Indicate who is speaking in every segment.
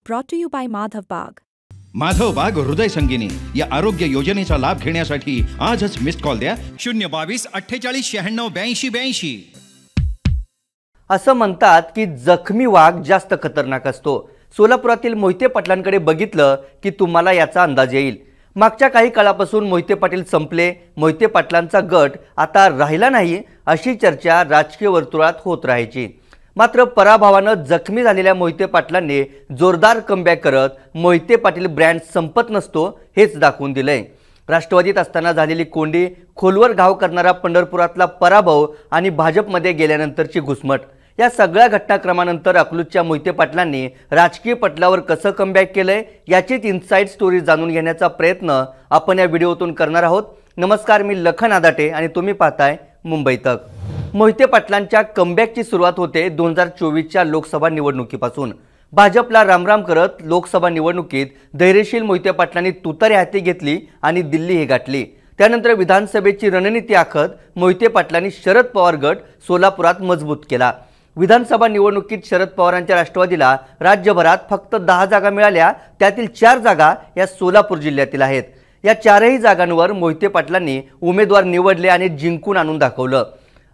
Speaker 1: brought to you by Madhav Bagh.
Speaker 2: Madhav बाग हृदय संगिनी या आरोग्य योजनेचा लाभ घेण्यासाठी आजच मिस्ड कॉल द्या 022-48-96-82-82.
Speaker 3: असं म्हणतात की जखमी वाघ जास्त खतरनाक असतो। सोलापुरातील मोहिते पाटलांकडे बघितलं की तुम्हाला याचा अंदाज येईल। मागच्या काही काळापासून मोहिते पाटील संपले, मोहिते पाटलांचा गट आता राहिला नाही अशी चर्चा राजकीय वर्तुळात होत राहायची। मात्र पराभवाने जखमी झालेल्या मोहिते पाटलांनी जोरदार कमबॅक करत मोहिते पाटील ब्रँड संपत नसतो हेच दाखवून दिलंय। राष्ट्रवादीत असताना झालेली कोंडी, खोलवर घाव करणारा पंढरपुरातला पराभव आणि भाजपमध्ये गेल्यानंतरची घुसमट या सगळ्या घटनाक्रमानंतर अकलूजच्या मोहिते पाटलांनी राजकीय पटलावर कसं कमबॅक केलंय याचीच इनसाइड स्टोरी जाणून घेण्याचा प्रयत्न आपण या व्हिडिओतून करणार आहोत। नमस्कार, मी लखन आदाटे आणि तुम्ही पाहताय मुंबई तक। मोहिते पाटलांच्या कमबॅकची सुरुवात होते 2024च्या लोकसभा निवडणुकीपासून। भाजपला रामराम करत लोकसभा निवडणुकीत धैर्यशील मोहिते पाटलांनी तुतारी हाती घेतली आणि दिल्ली हे गाठली। त्यानंतर विधानसभेची रणनीती आखत मोहिते पाटलांनी शरद पवार गट सोलापुरात मजबूत केला। विधानसभा निवडणुकीत शरद पवारांच्या राष्ट्रवादीला राज्यभरात फक्त 10 जागा मिळाल्या, त्यातील 4 जागा या सोलापूर जिल्ह्यातील आहेत। या 4ही जागांवर मोहिते पाटलांनी उमेदवार निवडले आणि जिंकून आणून दाखवलं।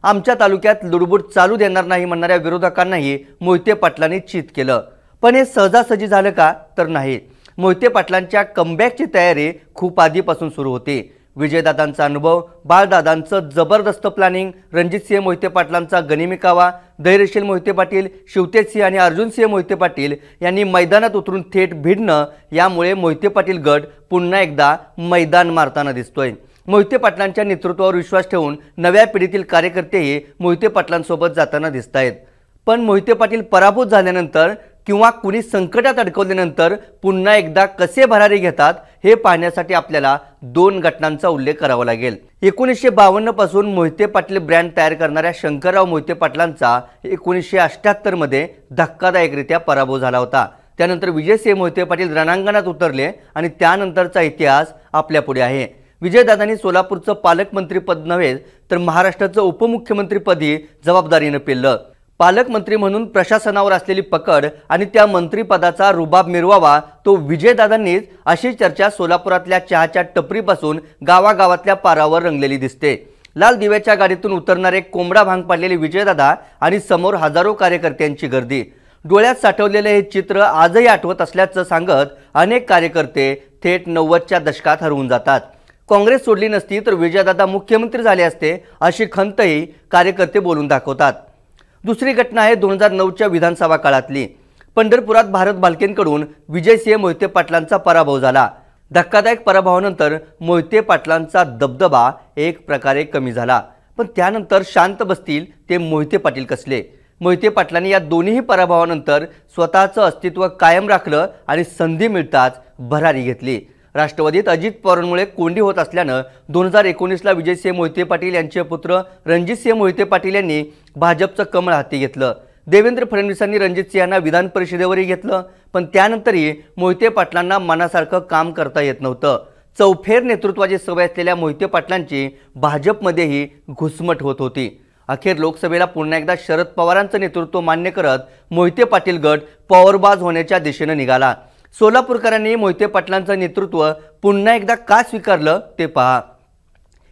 Speaker 3: आमच्या तालुक्यात लुडबुड चालू देणार नाही म्हणणाऱ्या विरोधकांनाही मोहिते पाटलांनी चित केलं। पण हे सहजासहजी झालं का? तर नाही। मोहिते पाटलांच्या कमबॅकची तयारी खूप आधीपासून सुरू होती। विजयदादांचा अनुभव, बाळदादांचं जबरदस्त प्लॅनिंग, रणजितसिंह मोहिते पाटलांचा गनिमी कावा, धैर्यशील मोहिते पाटील, शिवतेजसिंह आणि अर्जुनसिंह मोहिते पाटील यांनी मैदानात उतरून थेट भिडणं यामुळे मोहिते पाटील गट पुन्हा एकदा मैदान मारताना दिसतोय। मोहिते पाटलांच्या नेतृत्वावर विश्वास ठेवून नव्या पिढीतील कार्यकर्तेही मोहिते पाटलांसोबत जाताना दिसतायत। पण मोहिते पाटील पराभूत झाल्यानंतर किंवा कुणी संकटात अडकवल्यानंतर पुन्हा एकदा कसे भरारी घेतात हे पाहण्यासाठी आपल्याला 2 घटनांचा उल्लेख करावा लागेल। 1952 पासून मोहिते पाटील ब्रँड तयार करणाऱ्या शंकरराव मोहिते पाटलांचा 1978 मध्ये धक्कादायकरित्या पराभव झाला होता। त्यानंतर विजयसिंह मोहिते पाटील रणांगणात उतरले आणि त्यानंतरचा इतिहास आपल्या पुढे आहे। विजयदादांनी सोलापूरचं पालकमंत्रीपद नव्हे तर महाराष्ट्राचं उपमुख्यमंत्रीपदी जबाबदारीने पेललं। पालकमंत्री म्हणून प्रशासनावर असलेली पकड आणि त्या मंत्रिपदाचा रुबाब मिरवावा तो विजयदादांनीच अशी चर्चा सोलापुरातल्या चहाच्या टपरीपासून गावागावातल्या पारावर रंगलेली दिसते। लाल दिव्याच्या गाडीतून उतरणारे कोंबडा भांग पाडलेले विजयदादा आणि समोर हजारो कार्यकर्त्यांची गर्दी, डोळ्यात साठवलेले हे चित्र आजही आठवत असल्याचं सांगत अनेक कार्यकर्ते थेट 90च्या दशकात हरवून जातात। काँग्रेस सोडली नसती तर विजयदादा मुख्यमंत्री झाले असते अशी खंतही कार्यकर्ते बोलून दाखवतात। दुसरी घटना आहे 2009च्या विधानसभा काळातली। पंढरपुरात भारत भालकेंकडून विजयसिंह मोहिते पाटलांचा पराभव झाला। धक्कादायक पराभवानंतर मोहिते पाटलांचा दबदबा एक प्रकारे कमी झाला। पण त्यानंतर शांत बसतील ते मोहिते पाटील कसले? मोहिते पाटलांनी या दोन्ही पराभवानंतर स्वतःचं अस्तित्व कायम राखलं आणि संधी मिळताच भरारी घेतली। राष्ट्रवादीत अजित पवारांमुळे कोंडी होत असल्यानं 2019ला विजयसिंह मोहिते पाटील यांचे पुत्र रणजितसिंह मोहिते पाटील यांनी भाजपचं कमळ हाती घेतलं। देवेंद्र फडणवीसांनी रणजितसिंहांना विधान परिषदेवरही घेतलं, पण त्यानंतरही मोहिते पाटलांना मनासारखं काम करता येत नव्हतं। चौफेर नेतृत्वाची सवय असलेल्या मोहिते पाटलांची भाजपमध्येही घुसमट होत होती। अखेर लोकसभेला पुन्हा एकदा शरद पवारांचं नेतृत्व मान्य करत मोहिते पाटील गट पॉवरबाज होण्याच्या दिशेने निघाला। सोलापूरकरांनी मोहिते पाटलांचं नेतृत्व पुन्हा एकदा का स्वीकारलं ते पहा।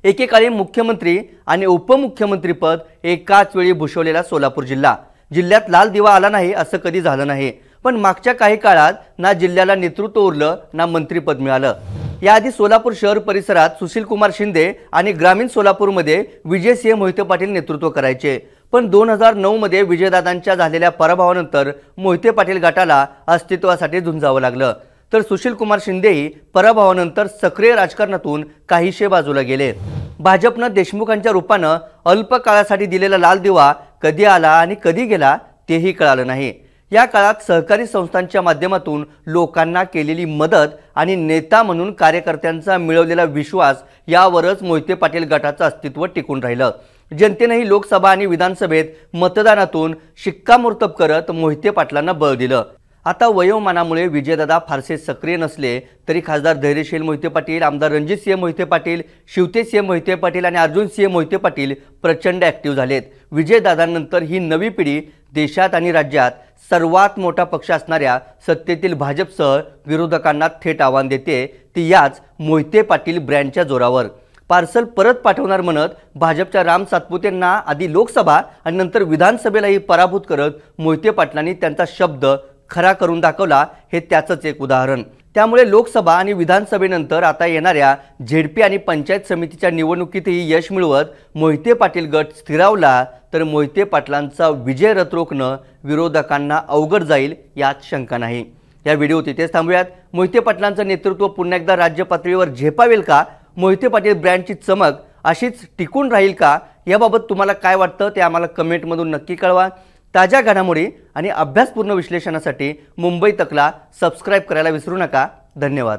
Speaker 3: एकेकाळी मुख्यमंत्री आणि उपमुख्यमंत्रीपद एकाच वेळी भूषवलेला सोलापूर जिल्ह्यात लाल दिवा आला नाही असं कधी झालं नाही। पण मागच्या काही काळात ना जिल्ह्याला नेतृत्व उरलं ना मंत्रीपद मिळालं। याआधी सोलापूर शहर परिसरात सुशील कुमार शिंदे आणि ग्रामीण सोलापूरमध्ये विजयसिंह मोहिते पाटील नेतृत्व करायचे। पण 2009 मध्ये विजयदादांच्या झालेल्या पराभवानंतर मोहिते पाटील गटाला अस्तित्वासाठी झुंजावं लागलं। तर सुशील कुमार शिंदेही पराभवानंतर सक्रिय राजकारणातून काहीशे बाजूला गेले। भाजपनं देशमुखांच्या रूपानं अल्प काळासाठी दिलेला लाल दिवा कधी आला आणि कधी गेला तेही कळालं नाही। या काळात सहकारी संस्थांच्या माध्यमातून लोकांना केलेली मदत आणि नेता म्हणून कार्यकर्त्यांचा मिळवलेला विश्वास यावरच मोहिते पाटील गटाचं अस्तित्व टिकून राहिलं। जनतेनेही लोकसभा आणि विधानसभेत मतदानातून शिक्कामोर्तब करत मोहिते पाटलांना बळ दिलं। आता वयोमानामुळे विजयदादा फारसे सक्रिय नसले तरी खासदार धैर्यशील मोहिते पाटील, आमदार रणजितसिंह मोहिते पाटील, शिवतेजसिंह मोहिते पाटील आणि अर्जुनसिंह मोहिते पाटील प्रचंड ॲक्टिव्ह झालेत। विजयदादांनंतर ही नवी पिढी देशात आणि राज्यात सर्वात मोठा पक्ष असणाऱ्या सत्तेतील भाजपसह विरोधकांना थेट आव्हान देते ती याच मोहिते पाटील ब्रँडच्या जोरावर। पार्सल परत पाठवणार म्हणत भाजपच्या राम सातपुतेंना आधी लोकसभा आणि नंतर विधानसभेलाही पराभूत करत मोहिते पाटलांनी त्यांचा शब्द खरा करून दाखवला, हे त्याचंच एक उदाहरण। त्यामुळे लोकसभा आणि विधानसभेनंतर आता येणाऱ्या झेडपी आणि पंचायत समितीच्या निवडणुकीतही यश मिळवत मोहिते पाटील गट स्थिरावला तर मोहिते पाटलांचा विजय रथ रोखणं विरोधकांना अवघड जाईल यात शंका नाही। या व्हिडिओत इथेच थांबूयात। मोहिते पाटलांचं नेतृत्व पुन्हा एकदा राज्य पातळीवर झेपावेल का? मोहिते पाटील ब्रँडची चमक अशीच टिकून राहील का? याबाबत तुम्हाला काय वाटतं ते आम्हाला कमेंटमधून नक्की कळवा। ताज्या घडामोडी आणि अभ्यासपूर्ण विश्लेषणासाठी मुंबई तकला सबस्क्राइब करायला विसरू नका। धन्यवाद।